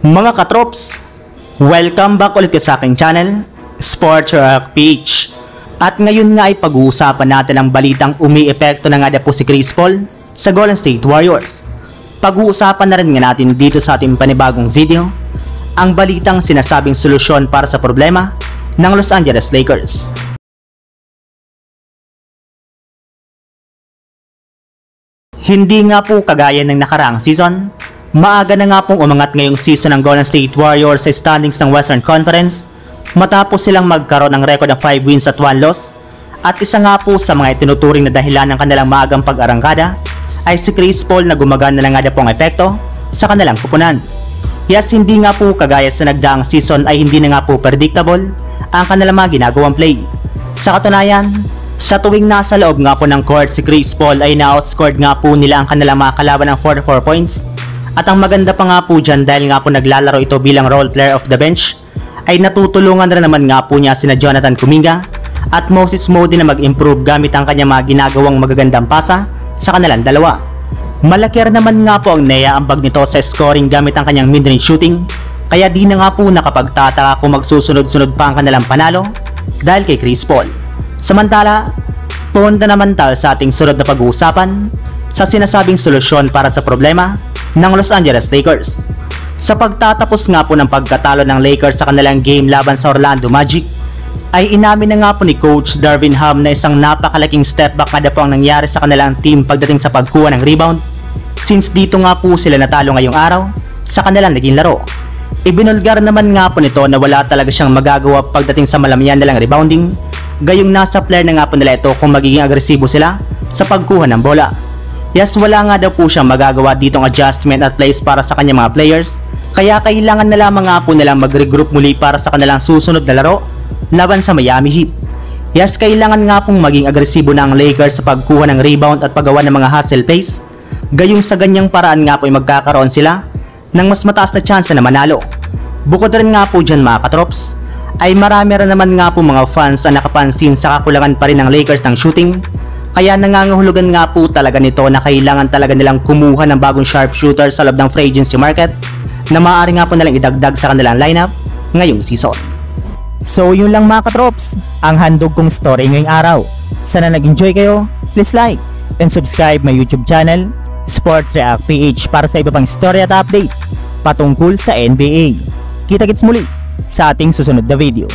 Mga katrops, welcome back ulit sa aking channel, Sports Rock PH. At ngayon nga ay pag-uusapan natin ang balitang umi-epekto na nga po si Chris Paul sa Golden State Warriors. Pag-uusapan na rin nga natin dito sa ating panibagong video ang balitang sinasabing solusyon para sa problema ng Los Angeles Lakers. Hindi nga po kagaya ng nakaraang season, maaga na nga pong umangat ngayong season ng Golden State Warriors sa standings ng Western Conference matapos silang magkaroon ng record ng 5 wins at 1 loss, at isa nga po sa mga itinuturing na dahilan ng kanilang maagang pag-arangkada ay si Chris Paul na gumagana na nga pong epekto sa kanilang kupunan. Yes, hindi nga po kagaya sa nagdaang season ay hindi na nga po predictable ang kanilang mga ginagawang play. Sa katunayan, sa tuwing nasa loob nga po ng court si Chris Paul ay na-outscored nga po nila ang kanilang mga kalaban ng 44 points. At ang maganda pa nga po dyan, dahil nga po naglalaro ito bilang role player of the bench, ay natutulungan rin naman nga po niya sina Jonathan Kuminga at Moses Moody na mag-improve gamit ang kanyang mga ginagawang magagandang pasa sa kanilang dalawa. Malaki rin naman nga po ang naiaambag nito sa scoring gamit ang kanyang mid-range shooting, kaya di na nga po nakapagtataka kung magsusunod-sunod pa ang kanilang panalo dahil kay Chris Paul. Samantala, punta naman tayo sa ating sunod na pag-uusapan sa sinasabing solusyon para sa problema ng Los Angeles Lakers. Sa pagtatapos nga po ng pagkatalo ng Lakers sa kanilang game laban sa Orlando Magic, ay inamin na nga po ni Coach Darvin Ham na isang napakalaking step back na po ang nangyari sa kanilang team pagdating sa pagkuha ng rebound, since dito nga po sila natalo ngayong araw sa kanilang naging laro. Ibinulgar naman nga po nito na wala talaga siyang magagawa pagdating sa malamian nilang rebounding, gayong nasa player na nga po nila ito kung magiging agresibo sila sa pagkuha ng bola. Yes, wala nga daw po siyang magagawa ditong adjustment at plays para sa kanyang mga players, kaya kailangan na lamang nga po nilang mag-regroup muli para sa kanilang susunod na laro laban sa Miami Heat. Yes, kailangan nga pong maging agresibo na ang Lakers sa pagkuha ng rebound at paggawa ng mga hustle plays, gayong sa ganyang paraan nga po ay magkakaroon sila ng mas mataas na tsansa na manalo. Bukod rin nga po dyan mga katrops, ay marami rin naman nga po mga fans na nakapansin sa kakulangan pa rin ng Lakers ng shooting, kaya nangangahulugan nga po talaga nito na kailangan talaga nilang kumuha ng bagong sharpshooter sa loob ng free agency market na maaari nga po nilang idagdag sa kanilang lineup ngayong season. So yun lang mga katrops, ang handog kong story ngayong araw. Sana nag-enjoy kayo, please like and subscribe my YouTube channel, Sports React PH, para sa iba pang story at update patungkol sa NBA. Kita-kits muli sa ating susunod na video.